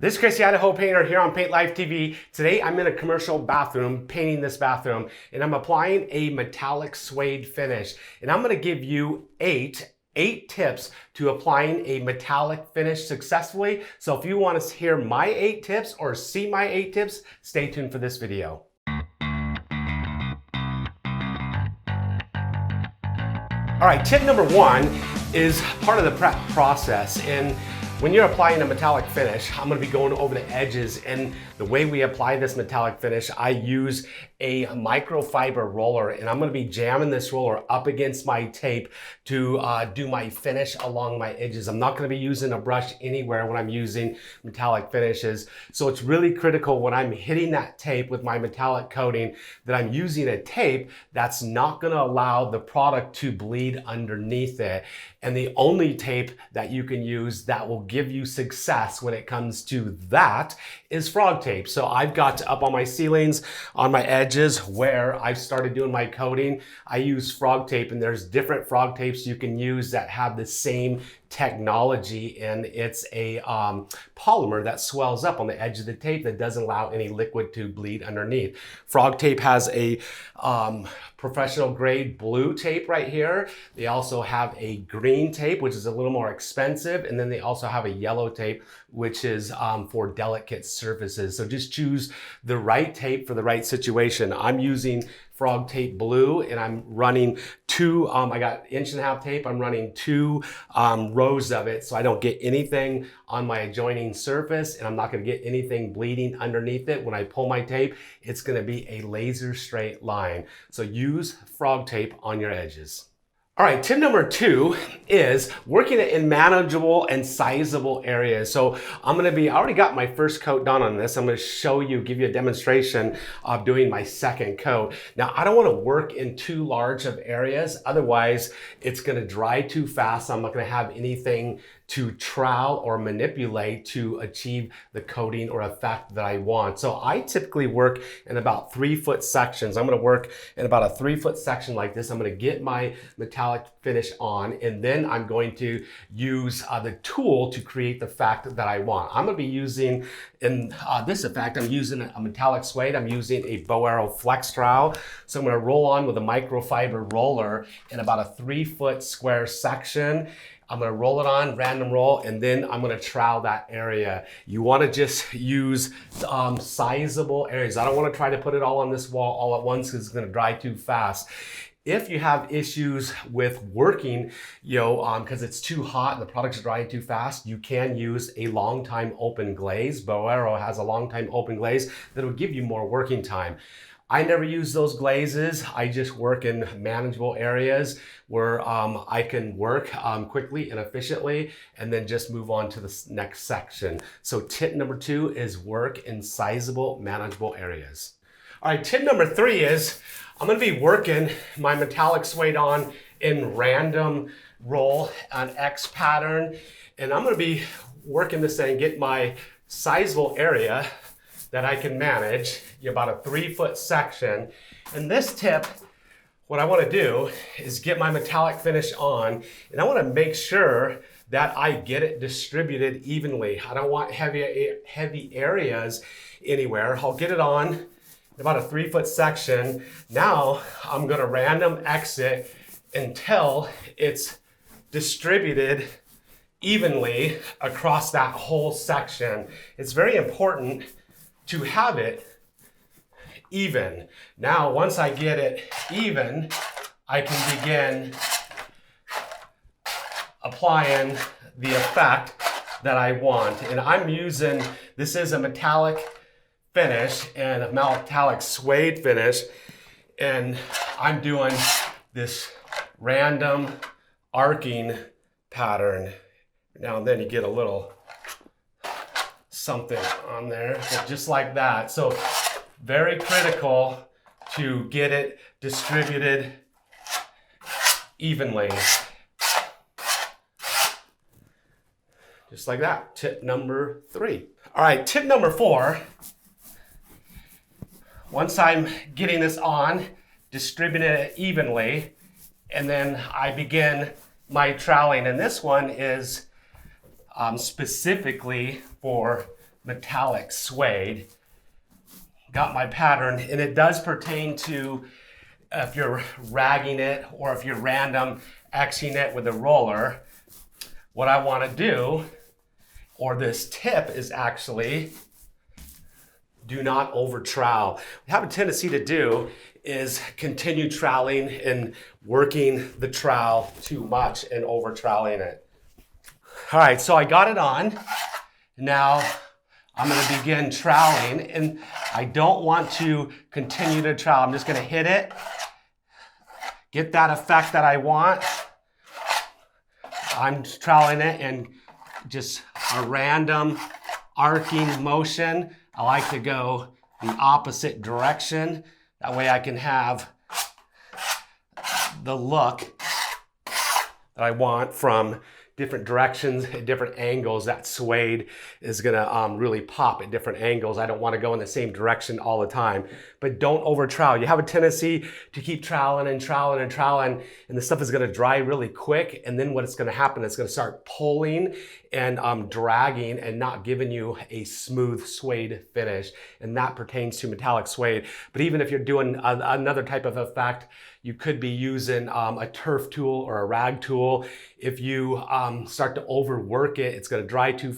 This is Chris, the Idaho Painter, here on Paint Life TV. Today I'm in a commercial bathroom, painting this bathroom, and I'm applying a metallic suede finish. And I'm gonna give you eight tips to applying a metallic finish successfully. So if you want to hear my 8 tips or see my 8 tips, stay tuned for this video. All right, tip number 1 is part of the prep process. And when you're applying a metallic finish, I'm gonna be going over the edges, and the way we apply this metallic finish, I use a microfiber roller, and I'm gonna be jamming this roller up against my tape to do my finish along my edges. I'm not gonna be using a brush anywhere when I'm using metallic finishes. So it's really critical when I'm hitting that tape with my metallic coating that I'm using a tape that's not gonna allow the product to bleed underneath it. And the only tape that you can use that will give you success when it comes to that is frog tape. So I've got up on my ceilings, on my edges where I've started doing my coating, I use frog tape, and there's different frog tapes you can use that have the same technology, and it's a polymer that swells up on the edge of the tape that doesn't allow any liquid to bleed underneath. Frog tape has a professional grade blue tape right here. They also have a green tape, which is a little more expensive, and then they also have a yellow tape, which is for delicate surfaces. So just choose the right tape for the right situation. I'm using frog tape blue, and I'm running I got 1.5" tape. I'm running 2 rows of it so I don't get anything on my adjoining surface, and I'm not gonna get anything bleeding underneath it. When I pull my tape, it's gonna be a laser straight line. So use frog tape on your edges. All right, tip number 2 is working it in manageable and sizable areas. So I already got my first coat done on this. I'm gonna show you, give you a demonstration of doing my second coat. Now, I don't wanna work in too large of areas, otherwise it's gonna dry too fast. I'm not gonna have anything to trowel or manipulate to achieve the coating or effect that I want. So I typically work in about 3-foot sections. I'm gonna work in about a 3-foot section like this. I'm gonna get my metallic finish on, and then I'm going to use the tool to create the effect that I want. I'm gonna be using, in this effect, I'm using a metallic suede. I'm using a bow arrow flex trowel. So I'm gonna roll on with a microfiber roller in about a 3-foot square section. I'm gonna roll it on, random roll, and then I'm gonna trowel that area. You wanna just use sizable areas. I don't wanna try to put it all on this wall all at once because it's gonna dry too fast. If you have issues with working, because it's too hot and the product's drying too fast, you can use a long time open glaze. Bow arrow has a long time open glaze that will give you more working time. I never use those glazes. I just work in manageable areas where I can work quickly and efficiently, and then just move on to the next section. So tip number 2 is work in sizable, manageable areas. All right, tip number 3 is I'm gonna be working my metallic suede on in random roll on X pattern, and I'm gonna be working this thing, get my sizable area that I can manage, about a 3-foot section. And this tip, what I wanna do is get my metallic finish on, and I wanna make sure that I get it distributed evenly. I don't want heavy areas anywhere. I'll get it on about a 3-foot section. Now I'm gonna random exit until it's distributed evenly across that whole section. It's very important to have it even. Now, once I get it even, I can begin applying the effect that I want. And I'm using, this is a metallic finish and a metallic suede finish, and I'm doing this random arcing pattern. Now and then you get a little something on there, just like that. So very critical to get it distributed evenly. Just like that. Tip number 3. All right, tip number 4. Once I'm getting this on, distribute it evenly, and then I begin my troweling. And this one is specifically for Metallic Suede. Got my pattern, and it does pertain to if you're ragging it or if you're random Xing it with a roller. What I want to do, or this tip, is actually do not over trowel. What I have a tendency to do is continue troweling and working the trowel too much and over troweling it. All right, so I got it on. Now I'm going to begin troweling, and I don't want to continue to trowel. I'm just going to hit it, get that effect that I want. I'm troweling it and just a random arcing motion. I like to go the opposite direction. That way I can have the look that I want from different directions, at different angles. That suede is gonna really pop at different angles. I don't want to go in the same direction all the time, but don't over trowel. You have a tendency to keep troweling and troweling and troweling, and the stuff is gonna dry really quick, and then what's gonna happen, it's gonna start pulling and dragging and not giving you a smooth suede finish, and that pertains to metallic suede. But even if you're doing another type of effect, you could be using a turf tool or a rag tool. If you start to overwork it, it's going to dry too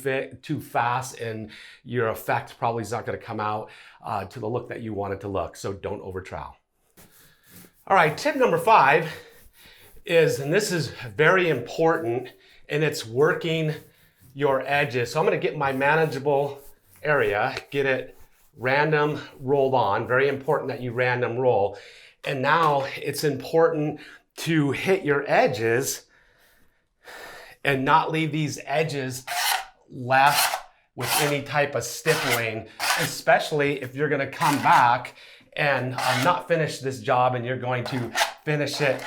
fast, and your effect probably is not going to come out to the look that you want it to look. So don't over trowel. All right, tip number 5 is, and this is very important, and it's working your edges. So I'm going to get my manageable area, get it random rolled on. Very important that you random roll. And now it's important to hit your edges and not leave these edges left with any type of stippling, especially if you're gonna come back and not finish this job and you're going to finish it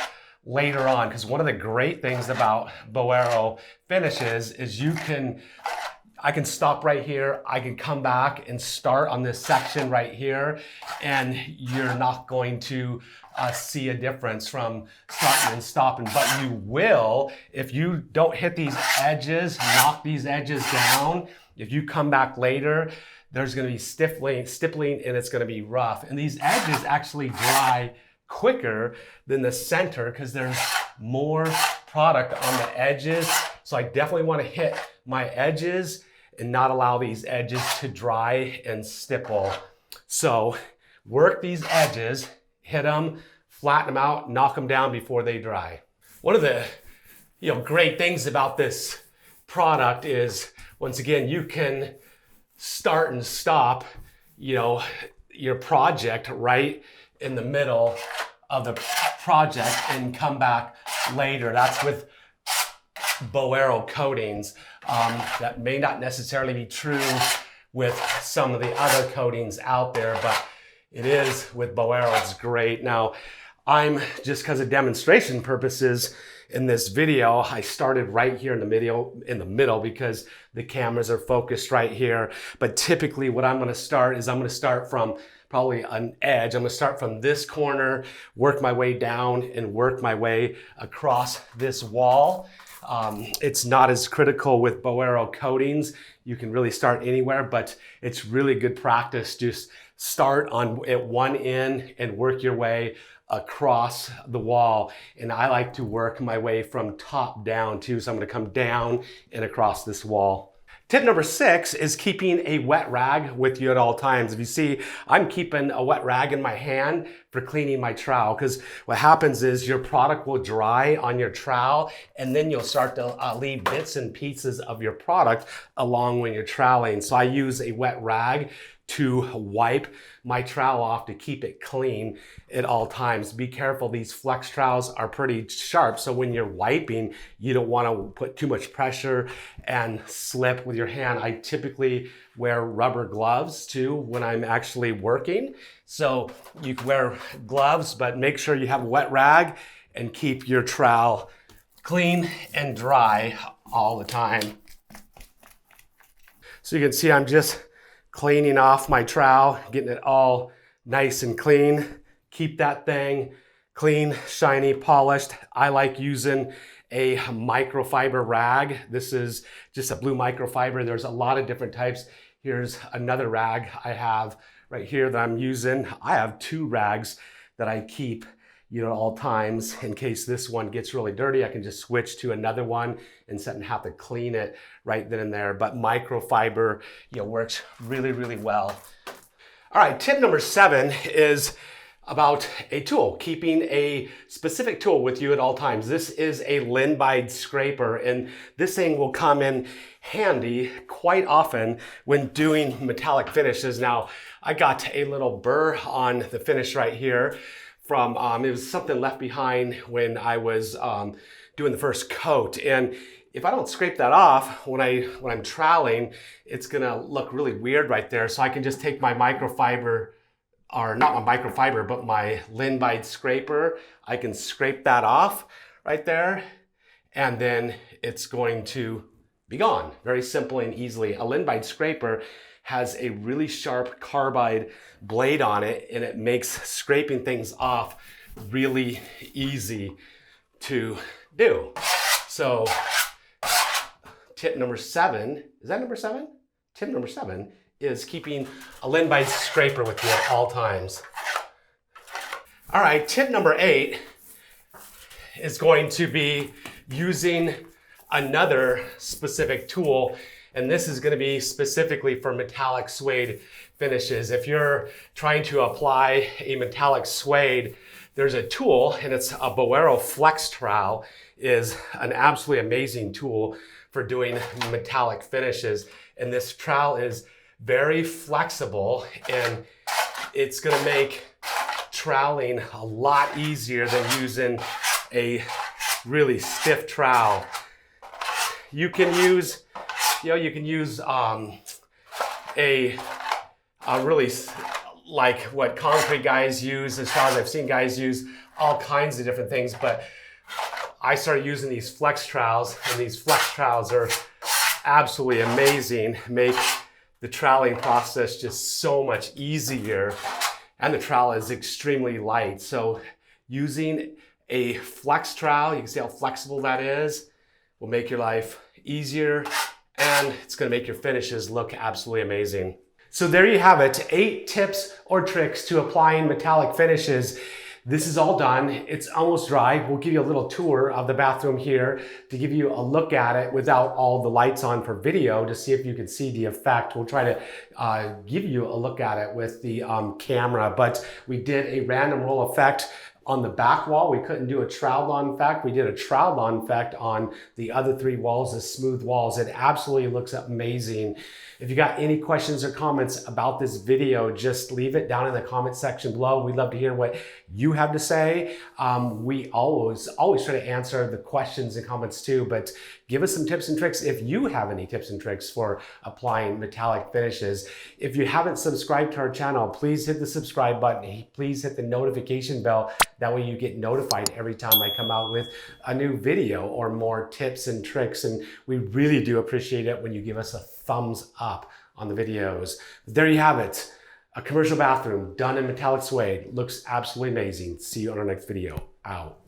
later on. Because one of the great things about bow arrow finishes is I can stop right here, I can come back and start on this section right here, and you're not going to see a difference from starting and stopping, but you will if you don't hit these edges, knock these edges down. If you come back later, there's gonna be stippling and it's gonna be rough. And these edges actually dry quicker than the center because there's more product on the edges. So I definitely wanna hit my edges and not allow these edges to dry and stipple. So work these edges, hit them, flatten them out, knock them down before they dry. One of the great things about this product is, once again, you can start and stop your project right in the middle of the project and come back later. That's with bow arrow coatings. That may not necessarily be true with some of the other coatings out there, but it is with bow arrow. It's great. Now, I'm just because of demonstration purposes in this video, I started right here in the middle because the cameras are focused right here. But typically what I'm going to start is I'm going to start from probably an edge. I'm going to start from this corner, work my way down and work my way across this wall. It's not as critical with bow arrow coatings. You can really start anywhere, but it's really good practice. Just start at one end and work your way across the wall. And I like to work my way from top down too. So I'm going to come down and across this wall. Tip number 6 is keeping a wet rag with you at all times. If you see, I'm keeping a wet rag in my hand for cleaning my trowel, because what happens is your product will dry on your trowel and then you'll start to leave bits and pieces of your product along when you're troweling. So I use a wet rag to wipe my trowel off to keep it clean at all times. Be careful, these flex trowels are pretty sharp, so when you're wiping, you don't want to put too much pressure and slip with your hand. I typically wear rubber gloves too when I'm actually working. So you can wear gloves, but make sure you have a wet rag and keep your trowel clean and dry all the time. So you can see I'm just cleaning off my trowel, getting it all nice and clean. Keep that thing clean, shiny, polished. I like using a microfiber rag. This is just a blue microfiber. There's a lot of different types. Here's another rag I have right here that I'm using. I have 2 rags that I keep, at all times in case this one gets really dirty. I can just switch to another one instead of have to clean it right then and there. But microfiber, works really, really well. All right, tip number 7 is about a tool, keeping a specific tool with you at all times. This is a Linbide scraper, and this thing will come in handy quite often when doing metallic finishes. Now, I got a little burr on the finish right here from, it was something left behind when I was doing the first coat. And if I don't scrape that off when I'm troweling, it's gonna look really weird right there. So I can just take my microfiber, or not my microfiber, but my Linbide scraper. I can scrape that off right there, and then it's going to be gone. Very simple and easily. A Linbide scraper has a really sharp carbide blade on it, and it makes scraping things off really easy to do. So tip number 7, is that number 7? Tip number 7 is keeping a Linbide scraper with you at all times. All right, tip number 8 is going to be using another specific tool, and this is going to be specifically for metallic suede finishes. If you're trying to apply a metallic suede, there's a tool, and it's a Boero Flex trowel. Is an absolutely amazing tool for doing metallic finishes, and this trowel is very flexible, and it's going to make troweling a lot easier than using a really stiff trowel. You can use, a really, like what concrete guys use, as far as I've seen guys use all kinds of different things, but I started using these flex trowels, and these flex trowels are absolutely amazing. Make the troweling process just so much easier, and the trowel is extremely light. So using a flex trowel, you can see how flexible that is, will make your life easier, and it's going to make your finishes look absolutely amazing. So there you have it, 8 tips or tricks to applying metallic finishes. This is all done. It's almost dry. We'll give you a little tour of the bathroom here to give you a look at it without all the lights on for video to see if you can see the effect. We'll try to give you a look at it with the camera, but we did a random roll effect on the back wall. We couldn't do a trowel on effect. We did a trowel on effect on the other 3 walls, the smooth walls. It absolutely looks amazing. If you got any questions or comments about this video, just leave it down in the comment section below. We'd love to hear what you have to say. We always try to answer the questions and comments too, but give us some tips and tricks if you have any tips and tricks for applying metallic finishes. If you haven't subscribed to our channel, please hit the subscribe button. Please hit the notification bell. That way you get notified every time I come out with a new video or more tips and tricks. And we really do appreciate it when you give us a thumbs up on the videos. There you have it. A commercial bathroom done in metallic suede. Looks absolutely amazing. See you on our next video. Out.